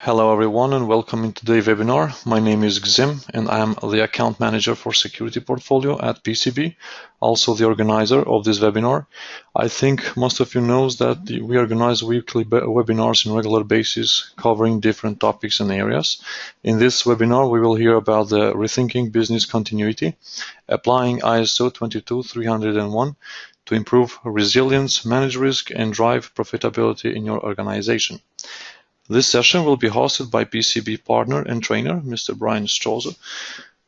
Hello everyone and welcome in today's webinar. My name is Gzim and I am the account manager for security portfolio at PCB, also the organizer of this webinar. I think most of you knows that we organize weekly webinars on a regular basis covering different topics and areas. In this webinar we will hear about the Rethinking Business Continuity, applying ISO 22301 to improve resilience, manage risk and drive profitability in your organization. This session will be hosted by PCB partner and trainer, Mr. Bryan Strawser,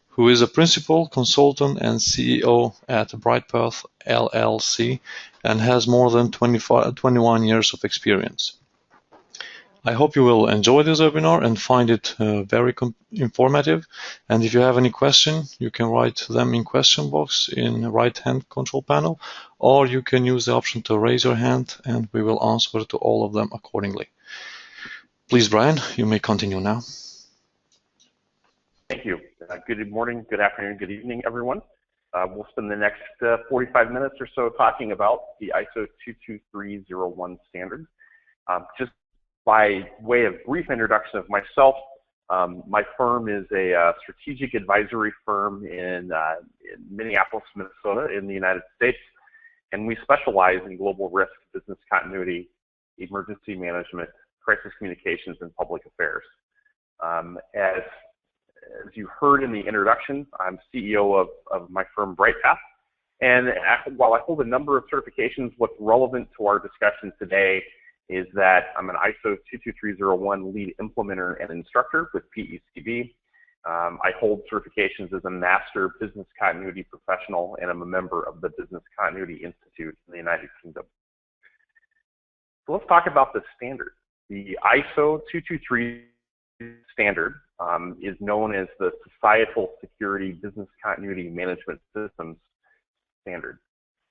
who is a principal consultant and CEO at Bryghtpath LLC and has more than 21 years of experience. I hope you will enjoy this webinar and find it very informative. And if you have any question, you can write them in question box in the right-hand control panel, or you can use the option to raise your hand and we will answer to all of them accordingly. Please, Bryan, you may continue now. Thank you. Good morning, good afternoon, good evening, everyone. We'll spend the next 45 minutes or so talking about the ISO 22301 standard. Just by way of brief introduction of myself, my firm is a strategic advisory firm in Minneapolis, Minnesota, in the United States, and we specialize in global risk, business continuity, emergency management, crisis communications, and public affairs. As you heard in the introduction, I'm CEO of my firm Bryghtpath, and while I hold a number of certifications, what's relevant to our discussion today is that I'm an ISO 22301 lead implementer and instructor with PECB. I hold certifications as a master business continuity professional, and I'm a member of the Business Continuity Institute in the United Kingdom. So let's talk about the standard. The ISO 223 standard is known as the Societal Security Business Continuity Management Systems standard.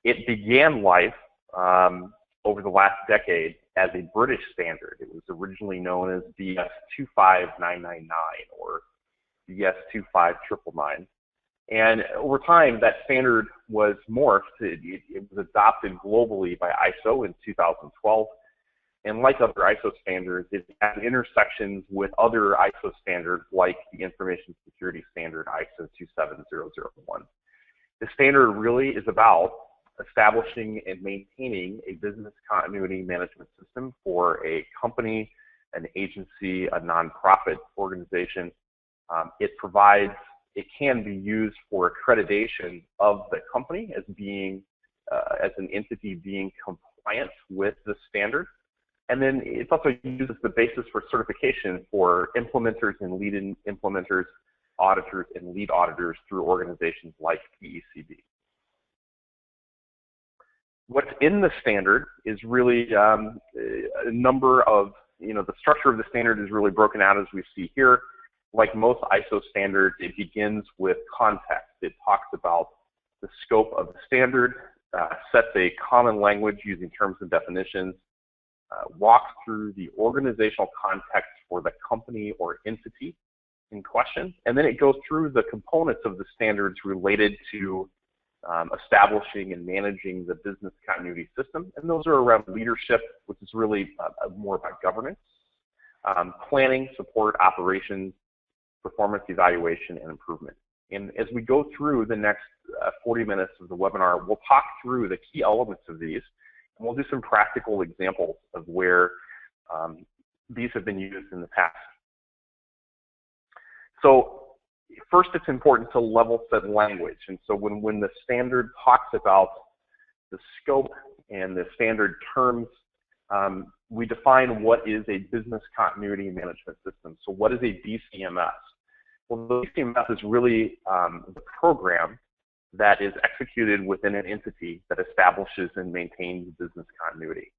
It began life over the last decade as a British standard. It was originally known as BS 25999 or BS 25999. And over time, that standard was morphed. It was adopted globally by ISO in 2012. And like other ISO standards, it has intersections with other ISO standards like the Information Security Standard ISO 27001. The standard really is about establishing and maintaining a business continuity management system for a company, an agency, a nonprofit organization. It can be used for accreditation of the company as being, as an entity being compliant with the standard. And then it's also used as the basis for certification for implementers and lead implementers, auditors and lead auditors through organizations like PECB. What's in the standard is really a number of, the structure of the standard is really broken out as we see here. Like most ISO standards, it begins with context. It talks about the scope of the standard, sets a common language using terms and definitions, walks through the organizational context for the company or entity in question, and then it goes through the components of the standards related to establishing and managing the business continuity system, and those are around leadership, which is really more about governance, planning, support, operations, performance evaluation, and improvement. And as we go through the next 40 minutes of the webinar, we'll talk through the key elements of these. We'll do some practical examples of where these have been used in the past. So first, it's important to level set language. And so when the standard talks about the scope and the standard terms, we define what is a business continuity management system. So what is a BCMS? Well, the BCMS is really the program that is executed within an entity that establishes and maintains business continuity.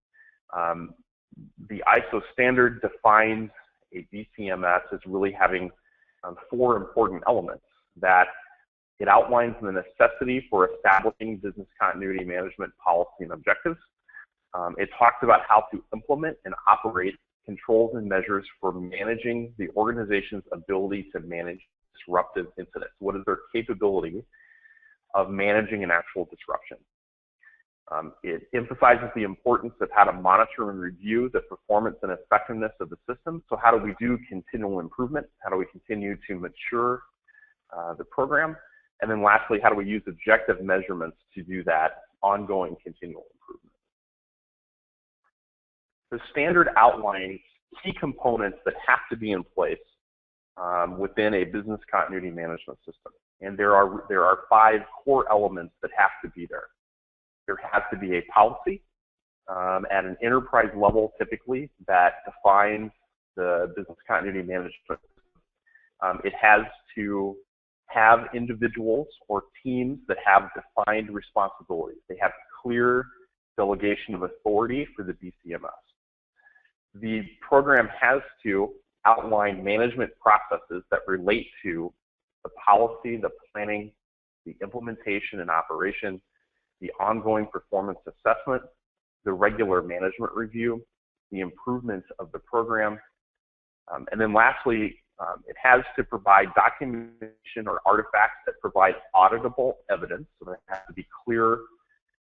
The ISO standard defines a BCMS as really having 4 important elements: that it outlines the necessity for establishing business continuity management policy and objectives. It talks about how to implement and operate controls and measures for managing the organization's ability to manage disruptive incidents. What is their capability of managing an actual disruption? It emphasizes the importance of how to monitor and review the performance and effectiveness of the system. So how do we do continual improvement? How do we continue to mature the program? And then lastly, how do we use objective measurements to do that ongoing continual improvement? The standard outlines key components that have to be in place within a business continuity management system. And there are 5 core elements that have to be there. There has to be a policy at an enterprise level, typically, that defines the business continuity management. It has to have individuals or teams that have defined responsibilities. They have clear delegation of authority for the BCMS. The program has to outline management processes that relate to the policy, the planning, the implementation and operation, the ongoing performance assessment, the regular management review, the improvements of the program, and then lastly, it has to provide documentation or artifacts that provide auditable evidence. So there have to be clear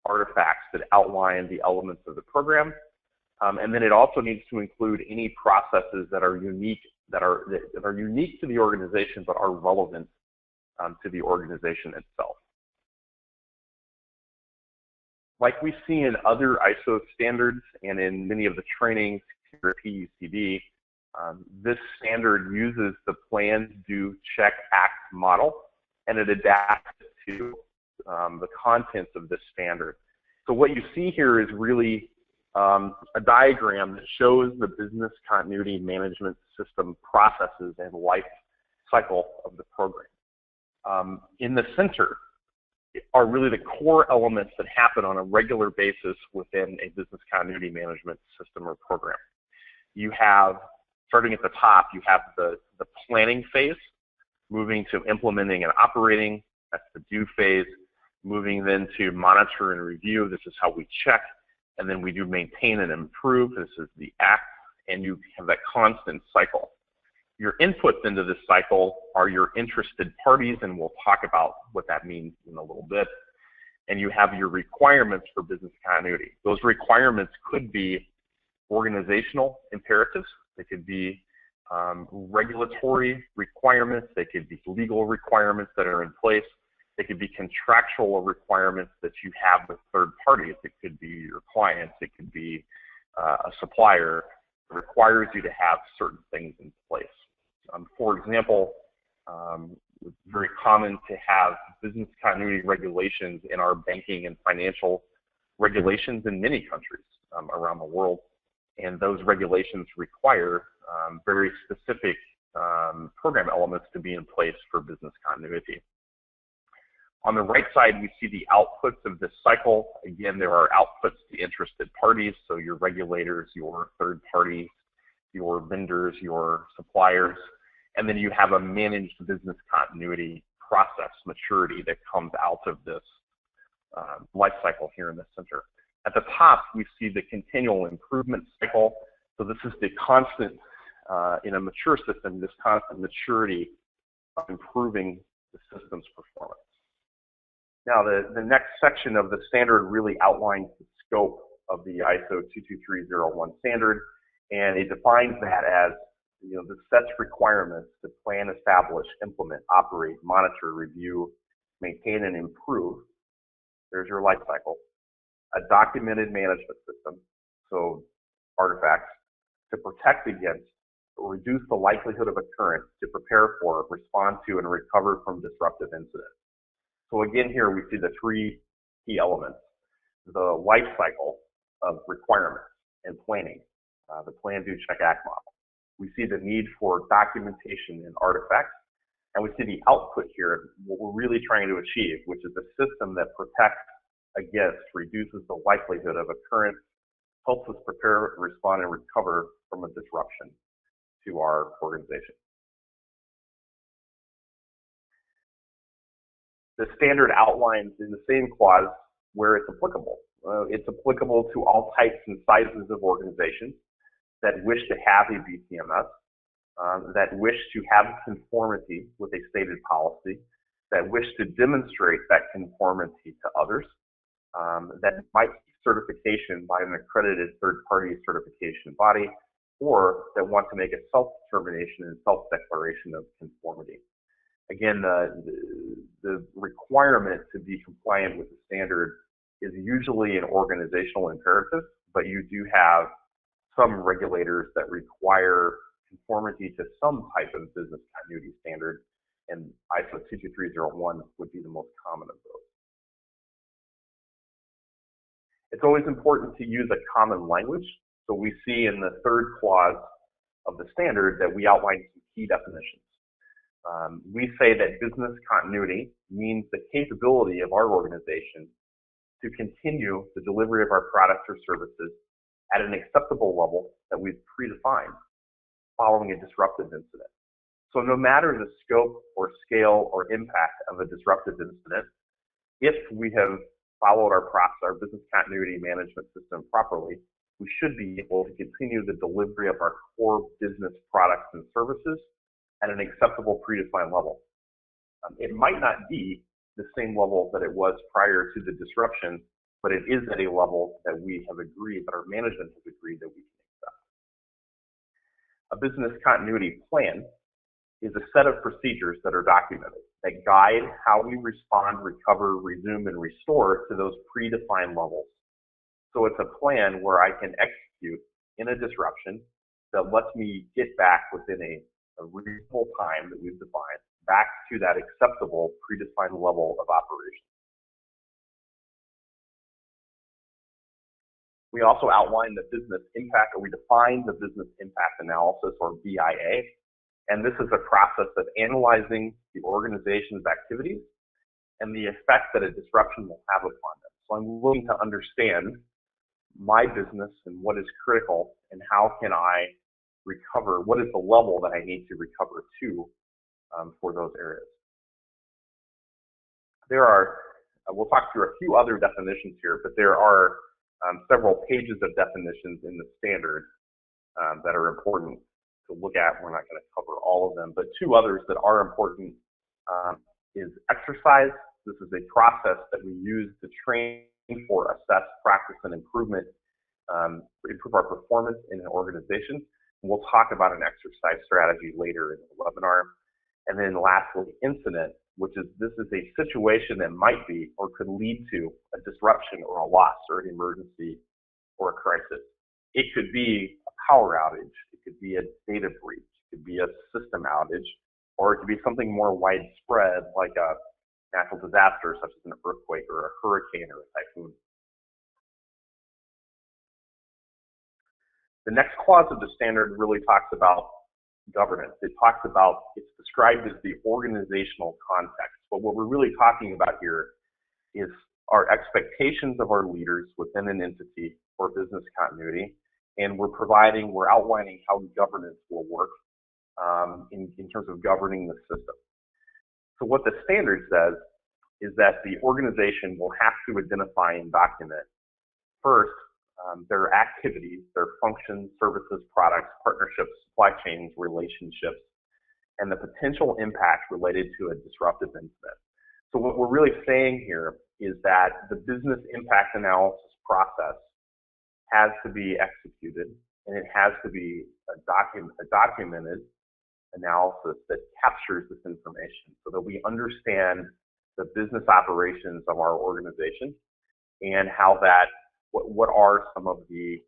artifacts that outline the elements of the program. And then it also needs to include any processes that are unique to the organization but are relevant to the organization itself. Like we see in other ISO standards and in many of the trainings here at PUCB, this standard uses the plan, do, check, act model, and it adapts to the contents of this standard. So what you see here is really a diagram that shows the business continuity management system processes and life cycle of the program. In the center are really the core elements that happen on a regular basis within a business continuity management system or program. You have, starting at the top, you have the planning phase, moving to implementing and operating. That's the do phase. Moving then to monitor and review. This is how we check. And then we do maintain and improve. This is the act. And you have that constant cycle. Your inputs into this cycle are your interested parties, and we'll talk about what that means in a little bit. And you have your requirements for business continuity. Those requirements could be organizational imperatives. They could be regulatory requirements. They could be legal requirements that are in place. They could be contractual requirements that you have with third parties. It could be your clients. It could be a supplier. It requires you to have certain things in place. For example, it's very common to have business continuity regulations in our banking and financial regulations in many countries around the world. And those regulations require very specific program elements to be in place for business continuity. On the right side, we see the outputs of this cycle. Again, there are outputs to interested parties, so your regulators, your third parties, your vendors, your suppliers, and then you have a managed business continuity process maturity that comes out of this life cycle here in the center. At the top, we see the continual improvement cycle. So this is the constant, in a mature system, this constant maturity of improving the system's performance. Now, the next section of the standard really outlines the scope of the ISO 22301 standard, and it defines that as, the sets requirements to plan, establish, implement, operate, monitor, review, maintain, and improve. There's your life cycle. A documented management system, so artifacts, to protect against or reduce the likelihood of occurrence, to prepare for, respond to, and recover from disruptive incidents. So again, here we see the 3 key elements: the life cycle of requirements and planning, the plan, do, check, act model. We see the need for documentation and artifacts, and we see the output here, what we're really trying to achieve, which is a system that protects against, reduces the likelihood of occurrence, helps us prepare, respond, and recover from a disruption to our organization. The standard outlines in the same clause where it's applicable. It's applicable to all types and sizes of organizations that wish to have a BCMS, that wish to have conformity with a stated policy, that wish to demonstrate that conformity to others, that might seek certification by an accredited third-party certification body, or that want to make a self-determination and self-declaration of conformity. Again, the requirement to be compliant with the standard is usually an organizational imperative, but you do have some regulators that require conformity to some type of business continuity standard, and ISO 22301 would be the most common of those. It's always important to use a common language. So we see in the third clause of the standard that we outline some key definitions. We say that business continuity means the capability of our organization to continue the delivery of our products or services at an acceptable level that we've predefined following a disruptive incident. So no matter the scope or scale or impact of a disruptive incident, if we have followed our process, our business continuity management system properly, we should be able to continue the delivery of our core business products and services at an acceptable predefined level. It might not be the same level that it was prior to the disruption, but it is at a level that we have agreed, that our management has agreed that we can accept. A business continuity plan is a set of procedures that are documented that guide how we respond, recover, resume, and restore to those predefined levels. So it's a plan where I can execute in a disruption that lets me get back within a reasonable time that we've defined back to that acceptable predefined level of operation. We also outline the business impact, or we define the business impact analysis, or BIA. And this is a process of analyzing the organization's activities and the effect that a disruption will have upon them. So I'm looking to understand my business and what is critical and how can I recover, what is the level that I need to recover to for those areas. There are, we'll talk through a few other definitions here, but there are several pages of definitions in the standard that are important to look at. We're not going to cover all of them, but two others that are important is exercise. This is a process that we use to train for, assess, practice, and improvement, improve our performance in an organization. And we'll talk about an exercise strategy later in the webinar. And then lastly, incident, which is, this is a situation that might be or could lead to a disruption or a loss or an emergency or a crisis. It could be a power outage, it could be a data breach, it could be a system outage, or it could be something more widespread like a natural disaster such as an earthquake or a hurricane or a typhoon. The next clause of the standard really talks about governance. It talks about, it's described as the organizational context. But what we're really talking about here is our expectations of our leaders within an entity for business continuity. And we're outlining how governance will work in terms of governing the system. So what the standard says is that the organization will have to identify and document first their activities, their functions, services, products, partnerships, supply chains, relationships, and the potential impact related to a disruptive incident. So what we're really saying here is that the business impact analysis process has to be executed, and it has to be a documented analysis that captures this information so that we understand the business operations of our organization and how that, what are some of the,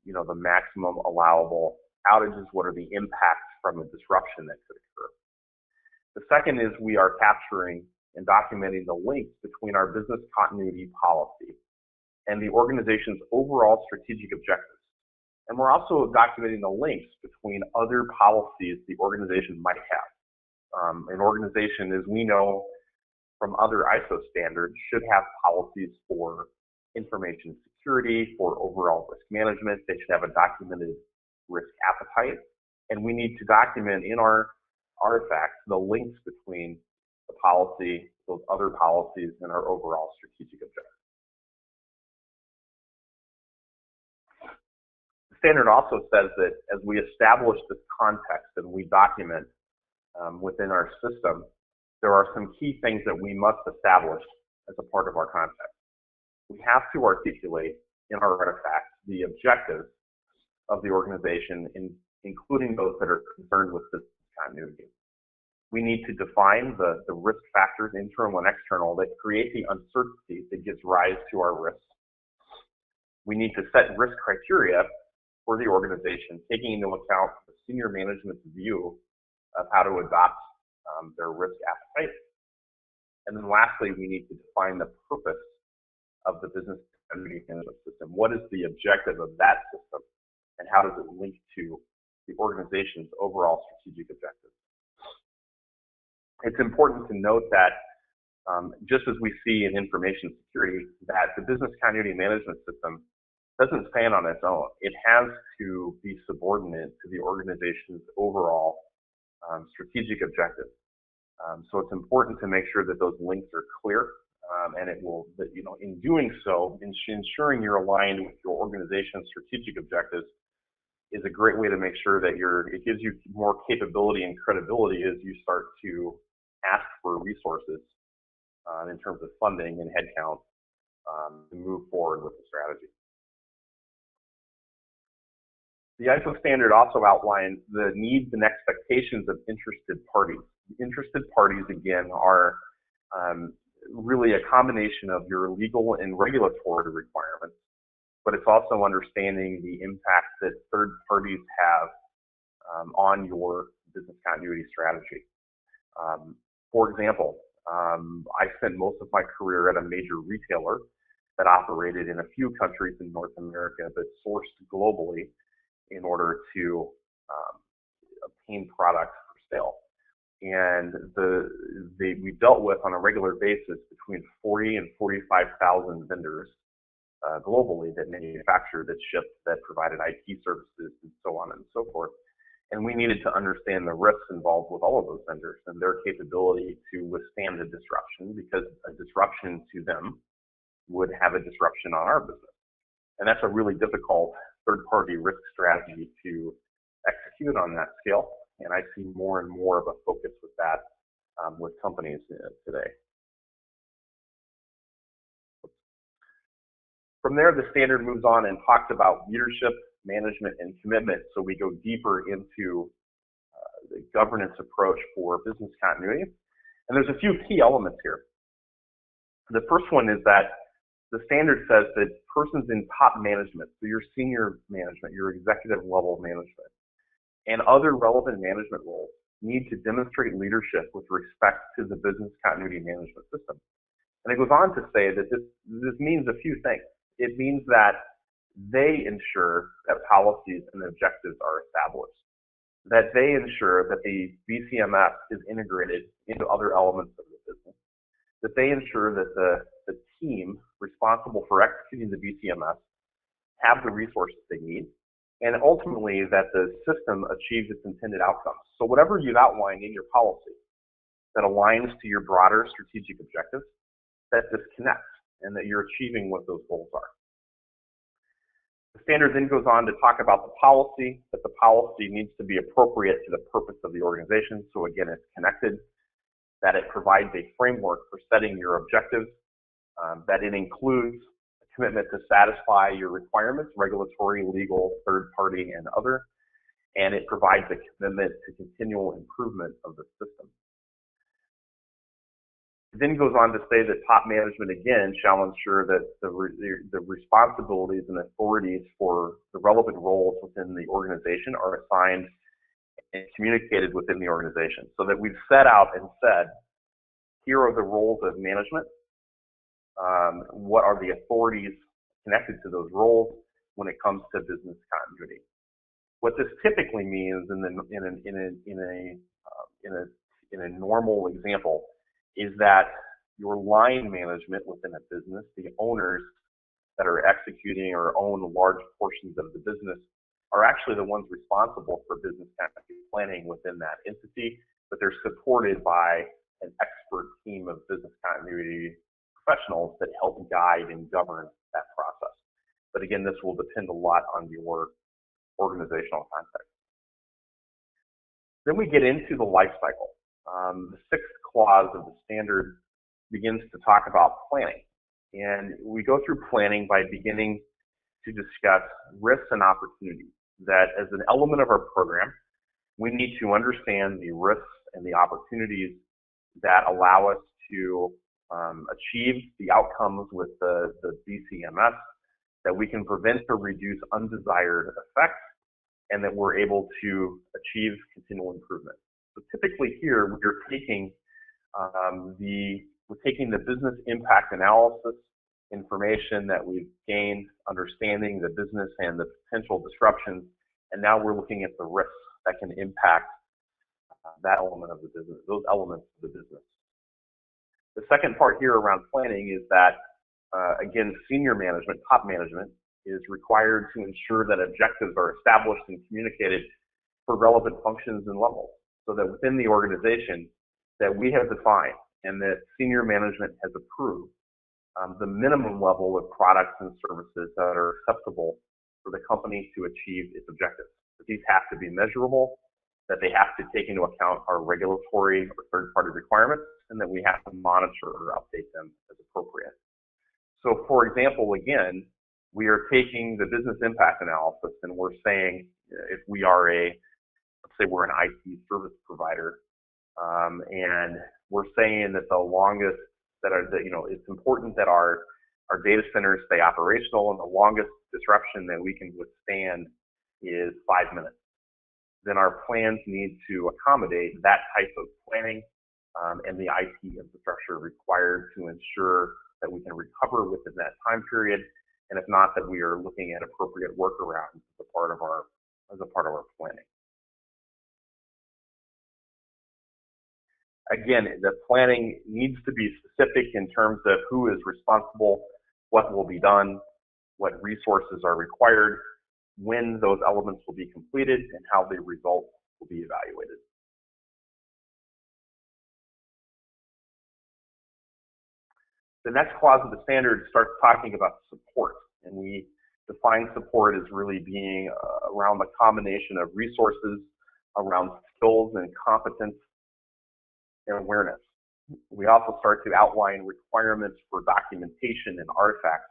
the maximum allowable outages, what are the impacts from a disruption that could occur. The second is we are capturing and documenting the links between our business continuity policy and the organization's overall strategic objectives. And we're also documenting the links between other policies the organization might have. An organization, as we know from other ISO standards, should have policies for information security, for overall risk management. They should have a documented risk appetite. And we need to document in our artifacts the links between the policy, those other policies, and our overall strategic objectives. The standard also says that as we establish this context and we document within our system, there are some key things that we must establish as a part of our context. we have to articulate in our artifacts the objectives of the organization, including those that are concerned with business continuity. We need to define the risk factors, internal and external, that create the uncertainty that gives rise to our risks. We need to set risk criteria for the organization, taking into account the senior management's view of how to adopt their risk appetite. And then lastly, we need to define the purpose of the business continuity management system. What is the objective of that system, and how does it link to the organization's overall strategic objectives? It's important to note that just as we see in information security, that the business continuity management system doesn't stand on its own. It has to be subordinate to the organization's overall strategic objectives. So it's important to make sure that those links are clear, and it will, in doing so, ensuring you're aligned with your organization's strategic objectives is a great way to make sure that it gives you more capability and credibility as you start to ask for resources in terms of funding and headcount to move forward with the strategy. The ISO standard also outlines the needs and expectations of interested parties. Interested parties, again, are really a combination of your legal and regulatory requirements, but it's also understanding the impact that third parties have on your business continuity strategy. For example, I spent most of my career at a major retailer that operated in a few countries in North America, but sourced globally in order to obtain products for sale. And we dealt with, on a regular basis, between 40 and 45,000 vendors globally that manufactured, that shipped, that provided IT services, and so on and so forth. And we needed to understand the risks involved with all of those vendors and their capability to withstand the disruption, because a disruption to them would have a disruption on our business. And that's a really difficult third-party risk strategy to execute on that scale. And I see more and more of a focus with that with companies today. From there, the standard moves on and talks about leadership, management, and commitment. So we go deeper into the governance approach for business continuity. And there's a few key elements here. The first one is that the standard says that persons in top management, so your senior management, your executive level management, and other relevant management roles need to demonstrate leadership with respect to the business continuity management system. And it goes on to say that this means a few things. It means that they ensure that policies and objectives are established, that they ensure that the BCMS is integrated into other elements of the business, that they ensure that the team responsible for executing the BCMS have the resources they need, and ultimately that the system achieves its intended outcomes. So whatever you've outlined in your policy that aligns to your broader strategic objectives, that this connects and that you're achieving what those goals are. The standard then goes on to talk about the policy, that the policy needs to be appropriate to the purpose of the organization. So again, it's connected, that it provides a framework for setting your objectives, that it includes a commitment to satisfy your requirements, regulatory, legal, third party, and other, and it provides a commitment to continual improvement of the system. It then goes on to say that top management, again, shall ensure that the responsibilities and authorities for the relevant roles within the organization are assigned and communicated within the organization, so that we've set out and said, here are the roles of management, what are the authorities connected to those roles when it comes to business continuity. What this typically means in a normal example is that your line management within a business, the owners that are executing or own large portions of the business, are actually the ones responsible for business continuity planning within that entity, but they're supported by an expert team of business continuity professionals that help guide and govern that process. But again, this will depend a lot on your organizational context. Then we get into the life cycle. The 6th clause of the standard begins to talk about planning. And we go through planning by beginning to discuss risks and opportunities. That as an element of our program, we need to understand the risks and the opportunities that allow us to achieve the outcomes with the BCMS, that we can prevent or reduce undesired effects, and that we're able to achieve continual improvement. So typically here, we're taking the business impact analysis information that we've gained, understanding the business and the potential disruptions, and now we're looking at the risks that can impact that element of the business, those elements of the business. The second part here around planning is that, again, senior management, top management, is required to ensure that objectives are established and communicated for relevant functions and levels, so that within the organization that we have defined and that senior management has approved the minimum level of products and services that are acceptable for the company to achieve its objectives. But these have to be measurable, that they have to take into account our regulatory or third-party requirements, and that we have to monitor or update them as appropriate. So for example, again, we are taking the business impact analysis and we're saying if we are let's say we're an IT service provider, and we're saying that the longest it's important that our data centers stay operational, and the longest disruption that we can withstand is 5 minutes. Then our plans need to accommodate that type of planning and the IT infrastructure required to ensure that we can recover within that time period, and if not, that we are looking at appropriate workarounds as a part of our planning. Again, the planning needs to be specific in terms of who is responsible, what will be done, what resources are required, when those elements will be completed, and how the results will be evaluated. The next clause of the standard starts talking about support, and we define support as really being around the combination of resources, around skills and competence, and awareness. We also start to outline requirements for documentation and artifacts.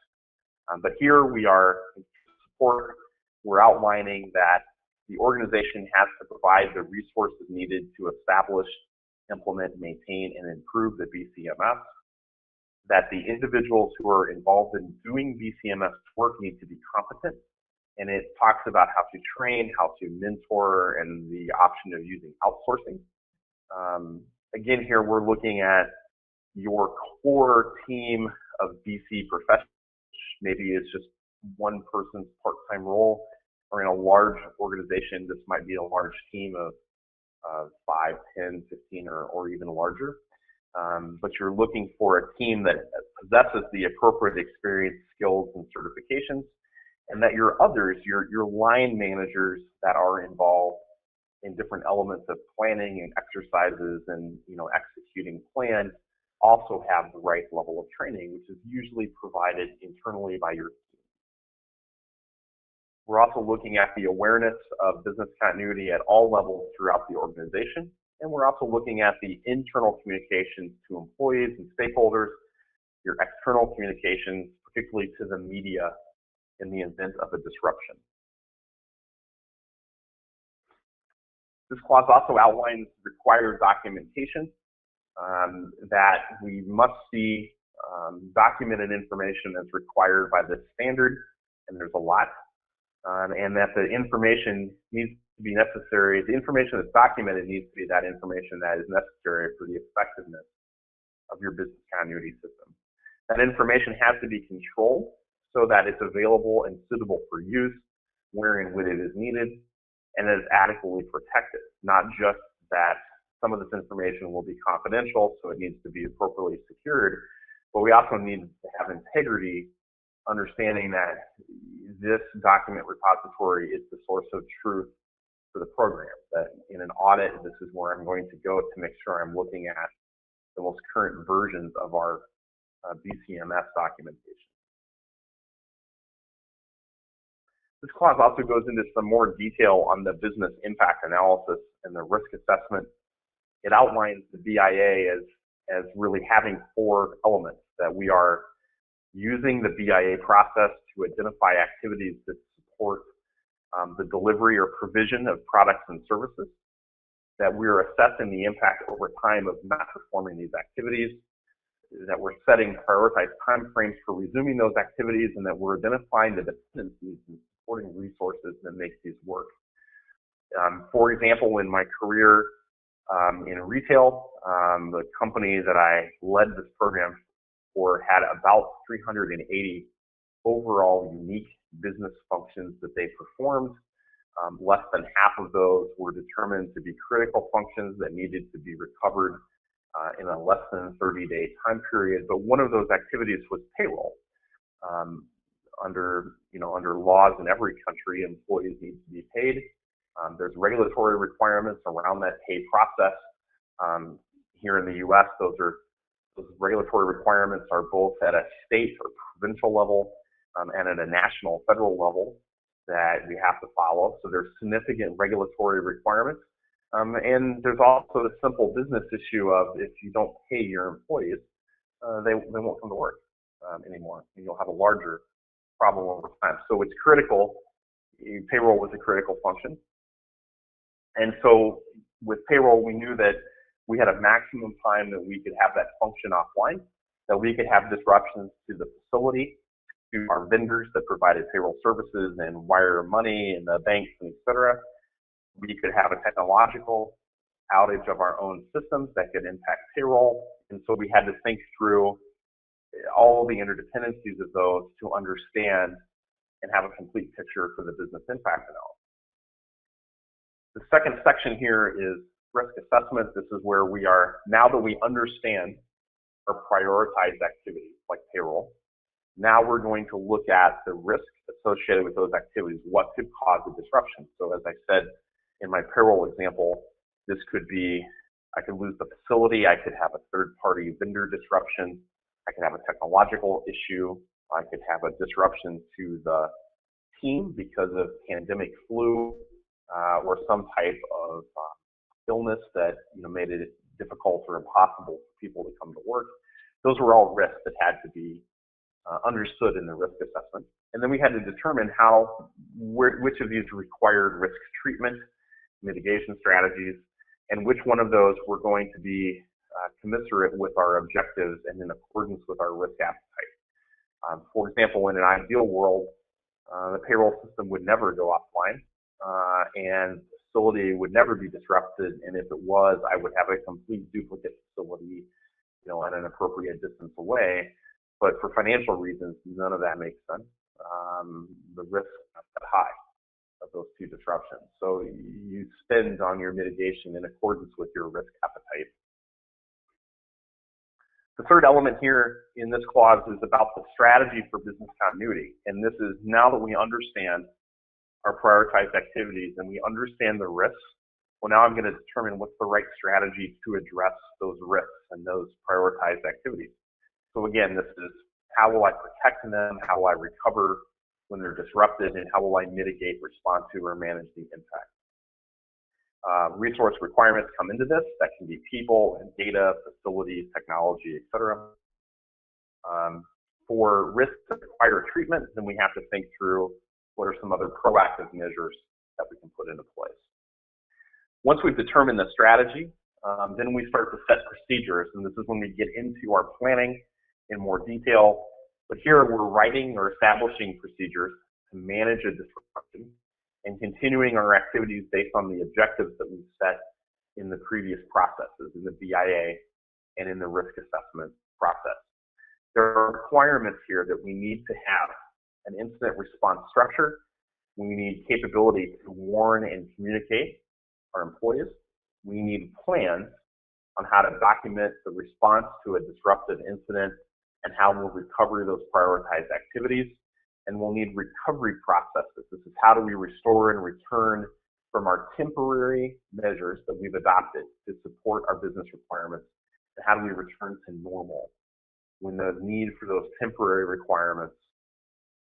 But here we are in support. We're outlining that the organization has to provide the resources needed to establish, implement, maintain, and improve the BCMS. That the individuals who are involved in doing BCMS work need to be competent. And it talks about how to train, how to mentor, and the option of using outsourcing. Again, here we're looking at your core team of BC professionals. Maybe it's just one person's part-time role, or in a large organization, this might be a large team of 5, 10, 15, or even larger. But you're looking for a team that possesses the appropriate experience, skills, and certifications, and that your others, your line managers that are involved in different elements of planning and exercises and executing plans also have the right level of training, which is usually provided internally by your team. We're also looking at the awareness of business continuity at all levels throughout the organization, and we're also looking at the internal communications to employees and stakeholders, your external communications, particularly to the media in the event of a disruption. This clause also outlines required documentation, that we must see documented information as required by this standard, and there's a lot, and that the information needs to be necessary. The information that's documented needs to be that information that is necessary for the effectiveness of your business continuity system. That information has to be controlled so that it's available and suitable for use where and when it is needed, and is adequately protected. Not just that some of this information will be confidential, so it needs to be appropriately secured, but we also need to have integrity, understanding that this document repository is the source of truth for the program. That in an audit, this is where I'm going to go to make sure I'm looking at the most current versions of our BCMS documentation. This clause also goes into some more detail on the business impact analysis and the risk assessment. It outlines the BIA as really having 4 elements, that we are using the BIA process to identify activities that support the delivery or provision of products and services, that we're assessing the impact over time of not performing these activities, that we're setting prioritized time frames for resuming those activities, and that we're identifying the dependencies and supporting resources that make these work. For example, in my career in retail, the company that I led this program for had about 380 overall unique business functions that they performed. Less than half of those were determined to be critical functions that needed to be recovered in a less than 30-day time period. But one of those activities was payroll. Under laws in every country, employees need to be paid. There's regulatory requirements around that pay process. Here in the U.S., those regulatory requirements are both at a state or provincial level and at a national, federal level that we have to follow. So there's significant regulatory requirements. And there's also the simple business issue of if you don't pay your employees, they won't come to work anymore. And you'll have a larger problem over time. So it's critical. Payroll was a critical function. And so with payroll, we knew that we had a maximum time that we could have that function offline, that we could have disruptions to the facility, to our vendors that provided payroll services and wire money and the banks, and et cetera. We could have a technological outage of our own systems that could impact payroll. And so we had to think through all the interdependencies of those to understand and have a complete picture for the business impact analysis. The second section here is risk assessment. This is where we are, now that we understand our prioritized activities like payroll, now we're going to look at the risk associated with those activities, what could cause a disruption. So as I said in my payroll example, this could be, I could lose the facility, I could have a third-party vendor disruption, I could have a technological issue, I could have a disruption to the team because of pandemic flu, or some type of illness that made it difficult or impossible for people to come to work. Those were all risks that had to be understood in the risk assessment. And then we had to determine which of these required risk treatment, mitigation strategies, and which one of those were going to be commensurate with our objectives and in accordance with our risk appetite. For example, in an ideal world, the payroll system would never go offline, and the facility would never be disrupted, and if it was, I would have a complete duplicate facility, at an appropriate distance away. But for financial reasons, none of that makes sense. The risk is not high of those two disruptions. So you spend on your mitigation in accordance with your risk appetite. The third element here in this clause is about the strategy for business continuity. And this is, now that we understand our prioritized activities and we understand the risks, well, now I'm going to determine what's the right strategy to address those risks and those prioritized activities. So again, this is, how will I protect them? How will I recover when they're disrupted? And how will I mitigate, respond to, or manage the impact? Resource requirements come into this. That can be people and data, facilities, technology, et cetera. For risks that require treatment, then we have to think through what are some other proactive measures that we can put into place. Once we've determined the strategy, then we start to set procedures, and this is when we get into our planning in more detail. But here we're writing or establishing procedures to manage a disruption and continuing our activities based on the objectives that we've set in the previous processes, in the BIA and in the risk assessment process. There are requirements here that we need to have an incident response structure. We need capability to warn and communicate our employees. We need plans on how to document the response to a disruptive incident and how we'll recover those prioritized activities. And we'll need recovery processes. This is how do we restore and return from our temporary measures that we've adopted to support our business requirements, and how do we return to normal when the need for those temporary requirements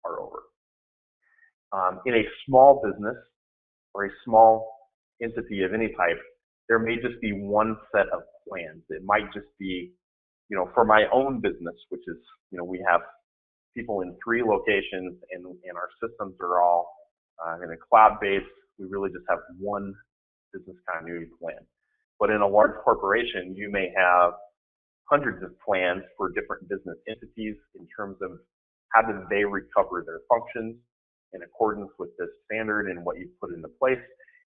are over. In a small business or a small entity of any type, there may just be one set of plans. It might just be, for my own business, which is, we have people in 3 locations, and our systems are all in a cloud base. We really just have one business continuity plan. But in a large corporation, you may have hundreds of plans for different business entities in terms of how do they recover their functions in accordance with this standard and what you've put into place.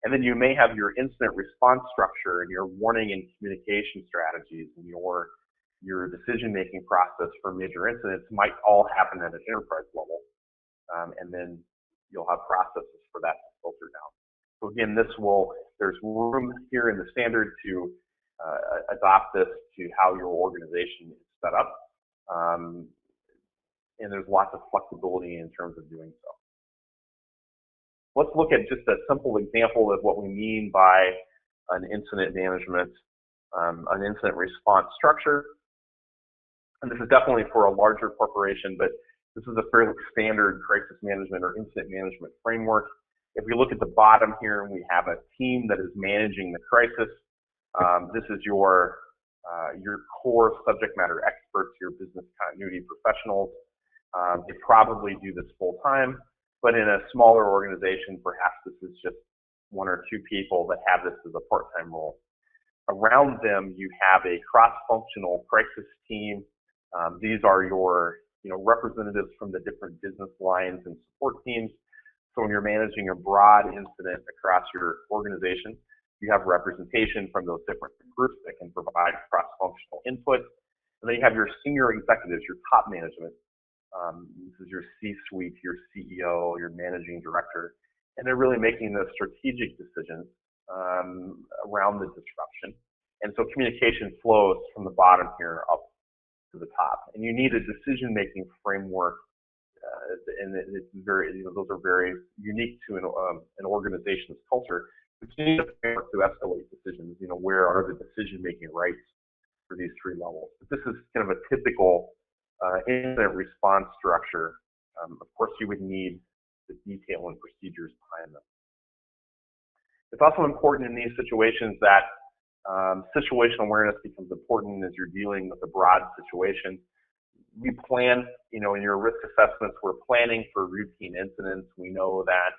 And then you may have your incident response structure and your warning and communication strategies and your decision-making process for major incidents might all happen at an enterprise level. And then you'll have processes for that to filter down. So again, there's room here in the standard to adopt this to how your organization is set up. And there's lots of flexibility in terms of doing so. Let's look at just a simple example of what we mean by an incident management, an incident response structure. And this is definitely for a larger corporation, but this is a fairly standard crisis management or incident management framework. If we look at the bottom here, we have a team that is managing the crisis. This is your core subject matter experts, your business continuity professionals. They probably do this full time, but in a smaller organization, perhaps this is just 1 or 2 people that have this as a part-time role. Around them, you have a cross-functional crisis team. These are your representatives from the different business lines and support teams. So when you're managing a broad incident across your organization, you have representation from those different groups that can provide cross-functional input. And then you have your senior executives, your top management. This is your C-suite, your CEO, your managing director. And they're really making the strategic decisions around the disruption. And so communication flows from the bottom here up to the top. And you need a decision-making framework. And it's very, those are very unique to an organization's culture. But you need a framework to escalate decisions. Where are the decision-making rights for these 3 levels? But this is kind of a typical incident response structure. Of course, you would need the detail and procedures behind them. It's also important in these situations that situational awareness becomes important as you're dealing with a broad situation. We plan, in your risk assessments, we're planning for routine incidents. We know that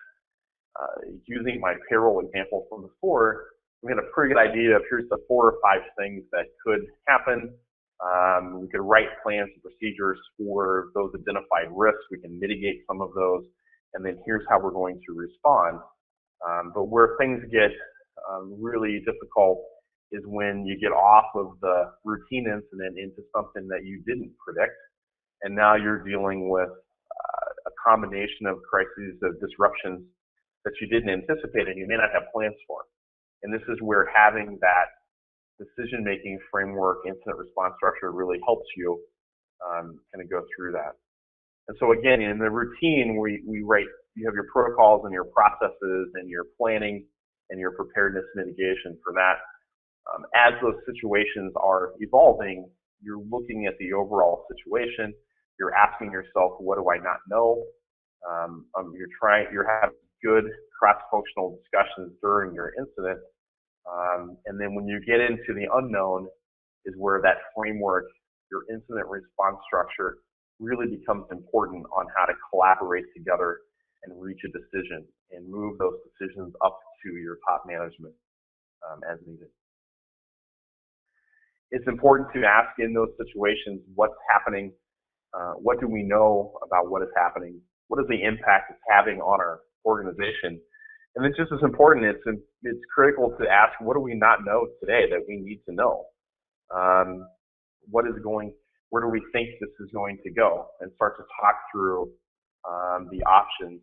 using my payroll example from before, we had a pretty good idea of here's the 4 or 5 things that could happen. We could write plans and procedures for those identified risks. We can mitigate some of those, and then here's how we're going to respond. But where things get really difficult is when you get off of the routine incident into something that you didn't predict, and now you're dealing with a combination of crises, of disruptions that you didn't anticipate and you may not have plans for. And this is where having that decision-making framework, incident response structure really helps you kind of go through that. And so again, in the routine, we write, you have your protocols and your processes and your planning and your preparedness mitigation for that. As those situations are evolving, you're looking at the overall situation. You're asking yourself, what do I not know? You're having good cross-functional discussions during your incident. And then when you get into the unknown is where that framework, your incident response structure, really becomes important on how to collaborate together and reach a decision and move those decisions up to your top management as needed. It's important to ask in those situations what's happening, what do we know about what is happening, what is the impact it's having on our organization. And it's just as important, it's critical to ask, what do we not know today that we need to know? Where do we think this is going to go? And start to talk through the options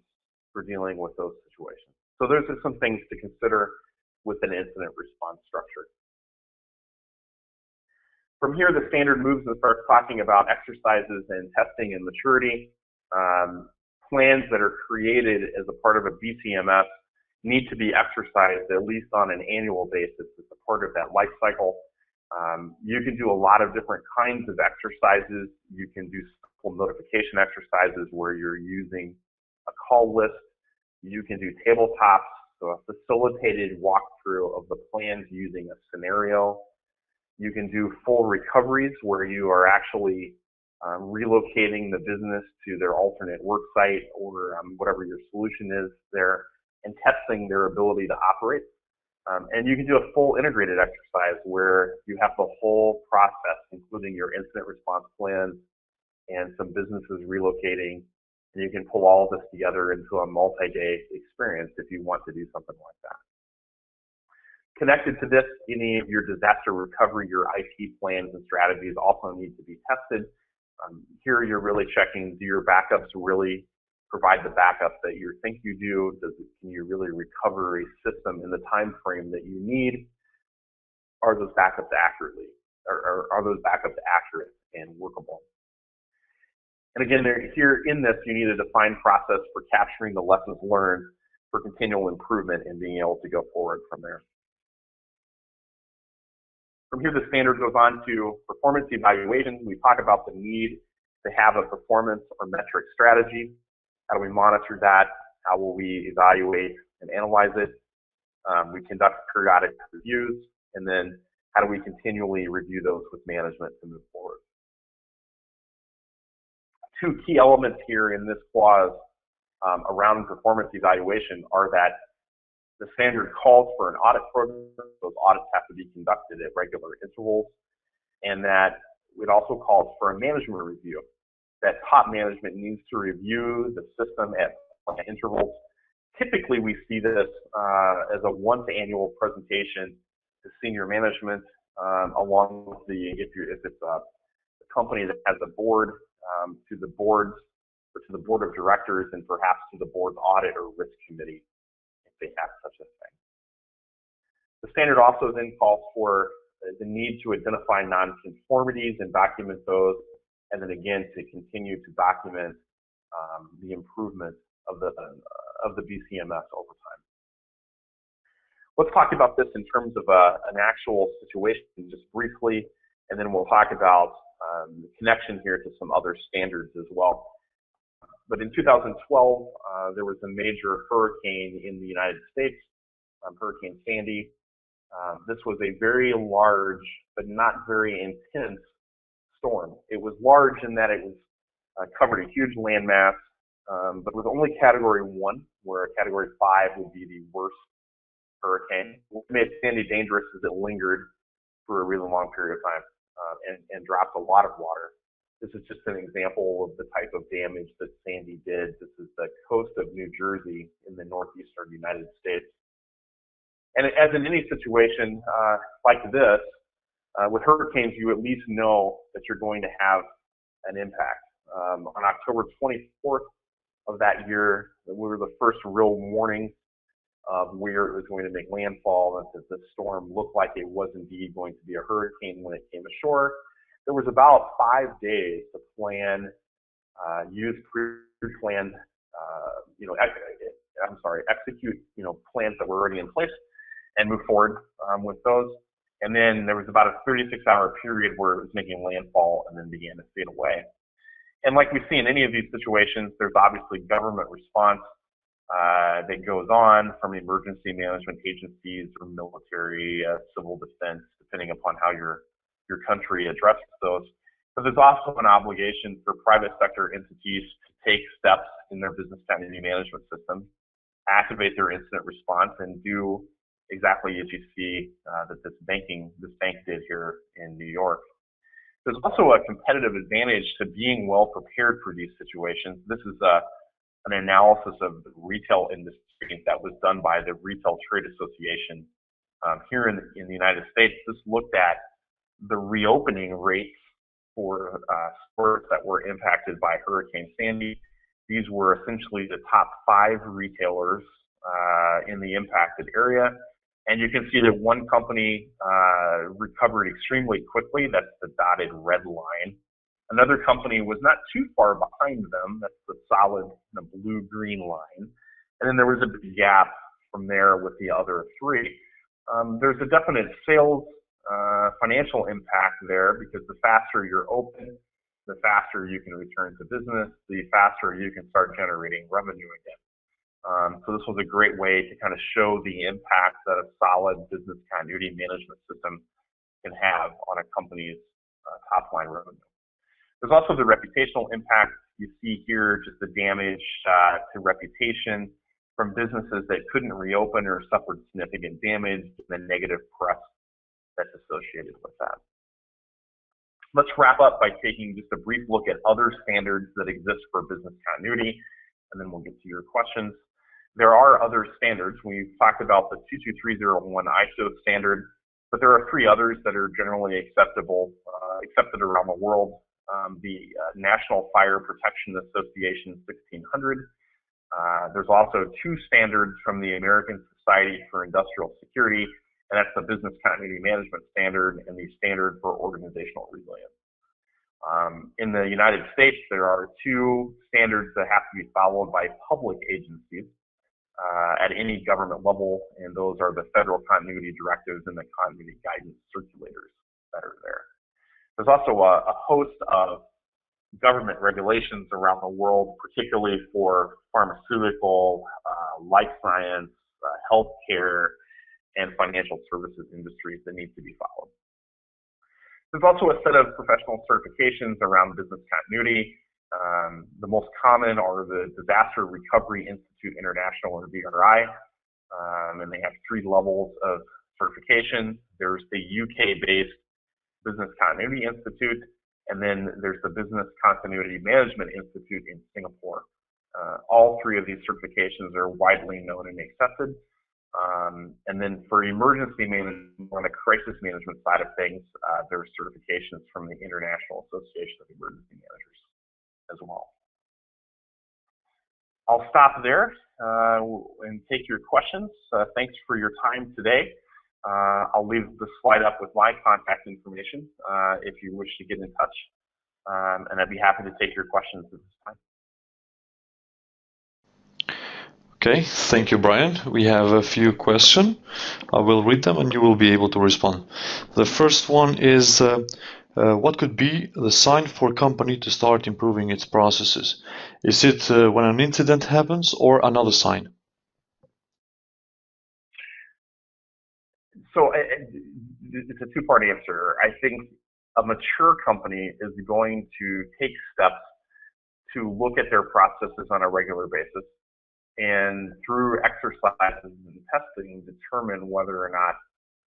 for dealing with those situations. So there's just some things to consider with an incident response structure. From here, the standard moves and starts talking about exercises and testing and maturity. Plans that are created as a part of a BCMS need to be exercised at least on an annual basis as a part of that life cycle. You can do a lot of different kinds of exercises. You can do simple notification exercises where you're using a call list. You can do tabletops, so a facilitated walkthrough of the plans using a scenario. You can do full recoveries where you are actually relocating the business to their alternate work site or whatever your solution is there, and testing their ability to operate. And you can do a full integrated exercise where you have the whole process, including your incident response plans and some businesses relocating, and you can pull all of this together into a multi-day experience if you want to do something like that. Connected to this, any of your disaster recovery, your IT plans and strategies also need to be tested. Here you're really checking, do your backups really provide the backup that you think you do? Can you really recover a system in the time frame that you need? Are those backups accurately? Are those backups accurate and workable? And again, here in this, you need a defined process for capturing the lessons learned for continual improvement and being able to go forward from there. From here, the standard goes on to performance evaluation. We talk about the need to have a performance or metric strategy. How do we monitor that? How will we evaluate and analyze it? We conduct periodic reviews, and then how do we continually review those with management to move forward? Two key elements here in this clause around performance evaluation are that the standard calls for an audit program. Those audits have to be conducted at regular intervals, and that it also calls for a management review. That top management needs to review the system at intervals. Typically, we see this as a once annual presentation to senior management, along with if it's a company that has a board, to the boards or to the board of directors, and perhaps to the board's audit or risk committee if they have such a thing. The standard also then calls for the need to identify nonconformities and document those, and then again to continue to document the improvement of the BCMS over time. Let's talk about this in terms of an actual situation just briefly, and then we'll talk about the connection here to some other standards as well. But in 2012, there was a major hurricane in the United States, Hurricane Sandy. This was a very large but not very intense storm. It was large in that it was covered a huge landmass, but it was only Category 1, where a Category 5 would be the worst hurricane. What made Sandy dangerous is it lingered for a really long period of time and dropped a lot of water. This is just an example of the type of damage that Sandy did. This is the coast of New Jersey in the northeastern United States. And as in any situation like this, with hurricanes, you at least know that you're going to have an impact. On October 24th of that year, we were the first real warning of where it was going to make landfall, and that the storm looked like it was indeed going to be a hurricane when it came ashore. There was about 5 days to plan, use pre-planned, execute, plans that were already in place and move forward with those. And then there was about a 36-hour period where it was making landfall and then began to fade away. And like we see in any of these situations, there's obviously government response that goes on from emergency management agencies or military, civil defense, depending upon how your country addresses those. But there's also an obligation for private sector entities to take steps in their business continuity management system, activate their incident response, and do exactly as you see that this bank did here in New York. There's also a competitive advantage to being well prepared for these situations. This is an analysis of the retail industry that was done by the Retail Trade Association here in the United States. This looked at the reopening rates for stores that were impacted by Hurricane Sandy. These were essentially the top 5 retailers in the impacted area. And you can see that one company recovered extremely quickly. That's the dotted red line. Another company was not too far behind them. That's the solid blue-green line. And then there was a big gap from there with the other 3. There's a definite sales financial impact there, because the faster you're open, the faster you can return to business, the faster you can start generating revenue again. So this was a great way to kind of show the impact that a solid business continuity management system can have on a company's top line revenue. There's also the reputational impact. You see here just the damage to reputation from businesses that couldn't reopen or suffered significant damage, and the negative press that's associated with that. Let's wrap up by taking just a brief look at other standards that exist for business continuity, and then we'll get to your questions. There are other standards. We've talked about the 22301 ISO standard, but there are 3 others that are generally accepted around the world. The National Fire Protection Association 1600. There's also 2 standards from the American Society for Industrial Security, and that's the Business Continuity Management Standard and the Standard for Organizational Resilience. In the United States, there are 2 standards that have to be followed by public agencies at any government level, and those are the Federal Continuity Directives and the Continuity Guidance Circulators that are there. There's also a host of government regulations around the world, particularly for pharmaceutical, life science, healthcare, and financial services industries that need to be followed. There's also a set of professional certifications around business continuity. The most common are the Disaster Recovery Institute International, or DRI, and they have 3 levels of certification. There's the UK-based Business Continuity Institute, and then there's the Business Continuity Management Institute in Singapore. All 3 of these certifications are widely known and accepted. And then for emergency management, on the crisis management side of things, there are certifications from the International Association of Emergency Managers as well. I'll stop there and take your questions. Thanks for your time today. I'll leave the slide up with my contact information if you wish to get in touch, and I'd be happy to take your questions at this time. Okay, thank you, Bryan. We have a few questions. I will read them and you will be able to respond. The first one is, what could be the sign for a company to start improving its processes? Is it when an incident happens or another sign? So it's a 2-part answer. I think a mature company is going to take steps to look at their processes on a regular basis, and through exercises and testing, determine whether or not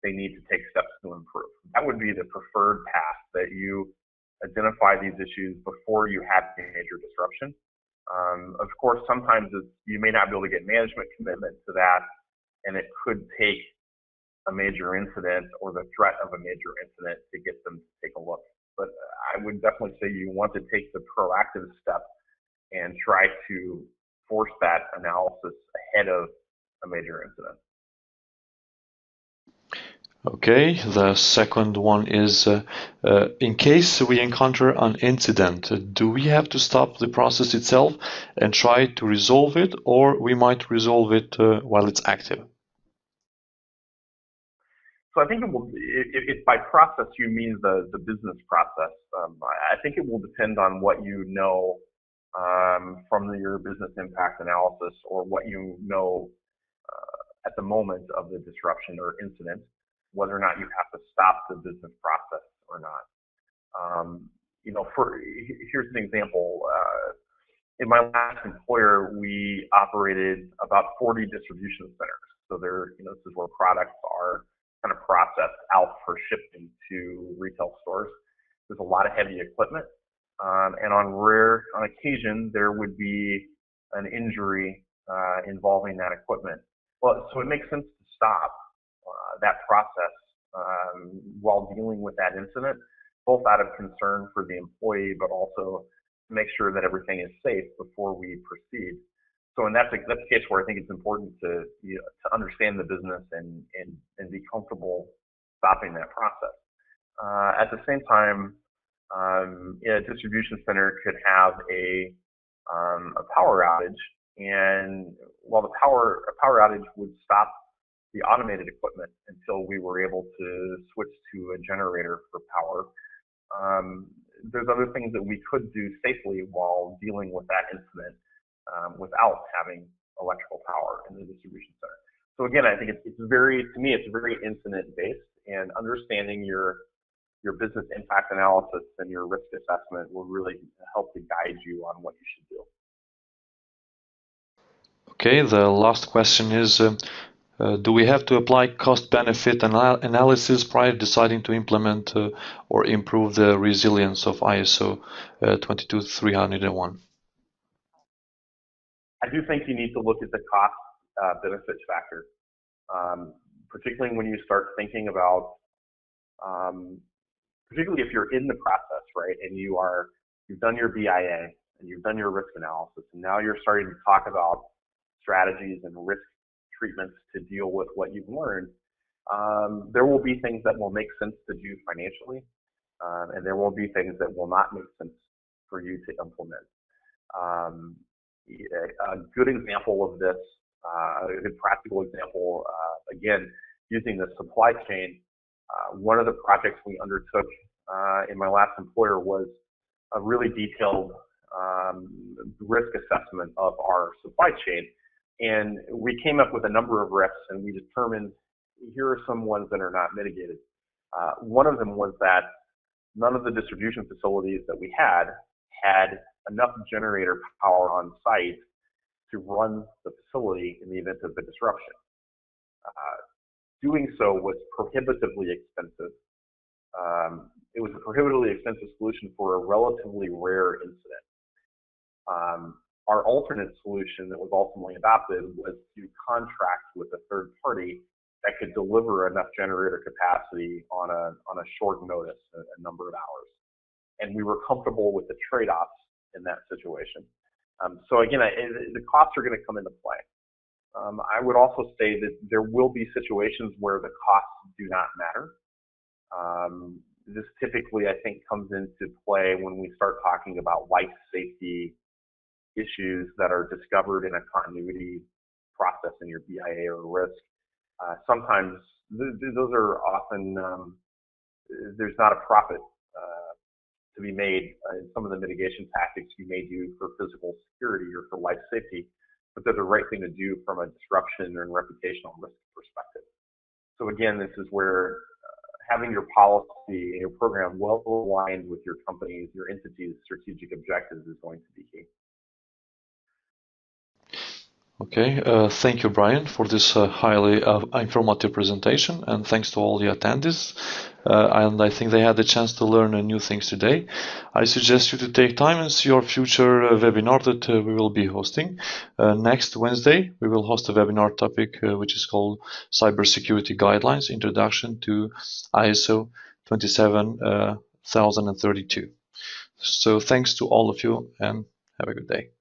they need to take steps to improve. That would be the preferred path, that you identify these issues before you have a major disruption. Of course, sometimes you may not be able to get management commitment to that, and it could take a major incident or the threat of a major incident to get them to take a look. But I would definitely say you want to take the proactive step and try to force that analysis ahead of a major incident. Okay, the second one is, in case we encounter an incident, do we have to stop the process itself and try to resolve it, or we might resolve it while it's active? So I think it will, if by process you mean the business process, I think it will depend on what you know from your business impact analysis, or what you know at the moment of the disruption or incident, whether or not you have to stop the business process or not. Here's an example. In my last employer, we operated about 40 distribution centers. So this is where products are kind of processed out for shipping to retail stores. There's a lot of heavy equipment, and on occasion there would be an injury involving that equipment. Well, so it makes sense to stop that process while dealing with that incident, both out of concern for the employee, but also to make sure that everything is safe before we proceed. So, and that's a case where I think it's important to understand the business and be comfortable stopping that process. At the same time, a distribution center could have a power outage, and while a power outage would stop the automated equipment until we were able to switch to a generator for power, there's other things that we could do safely while dealing with that incident without having electrical power in the distribution center. So again, I think it's very incident based, and understanding your your business impact analysis and your risk assessment will really help to guide you on what you should do. Okay, the last question is, do we have to apply cost-benefit analysis prior to deciding to implement or improve the resilience of ISO 22301? I do think you need to look at the cost benefits factor, particularly when you start thinking about, particularly if you're in the process, right, and you've done your BIA and you've done your risk analysis, and now you're starting to talk about strategies and risk treatments to deal with what you've learned. There will be things that will make sense to do financially, and there will be things that will not make sense for you to implement. A good example of this, a good practical example, again, using the supply chain, one of the projects we undertook in my last employer was a really detailed risk assessment of our supply chain. And we came up with a number of risks, and we determined here are some ones that are not mitigated. One of them was that none of the distribution facilities that we had enough generator power on site to run the facility in the event of a disruption. Doing so was prohibitively expensive. It was a prohibitively expensive solution for a relatively rare incident. Our alternate solution that was ultimately adopted was to contract with a third party that could deliver enough generator capacity on a short notice, a number of hours. And we were comfortable with the trade-offs in that situation. So again, the costs are going to come into play. I would also say that there will be situations where the costs do not matter. This typically, I think, comes into play when we start talking about life safety issues that are discovered in a continuity process in your BIA or risk. Sometimes those are often, there's not a profit to be made in some of the mitigation tactics you may do for physical security or for life safety, but they're the right thing to do from a disruption or reputational risk perspective. So again, this is where having your policy and your program well aligned with your company's, your entity's strategic objectives is going to be key. Okay, thank you, Bryan, for this highly informative presentation, and thanks to all the attendees. And I think they had the chance to learn new things today. I suggest you to take time and see our future webinar that we will be hosting. Next Wednesday, we will host a webinar topic which is called Cybersecurity Guidelines, Introduction to ISO 27032. So thanks to all of you, and have a good day.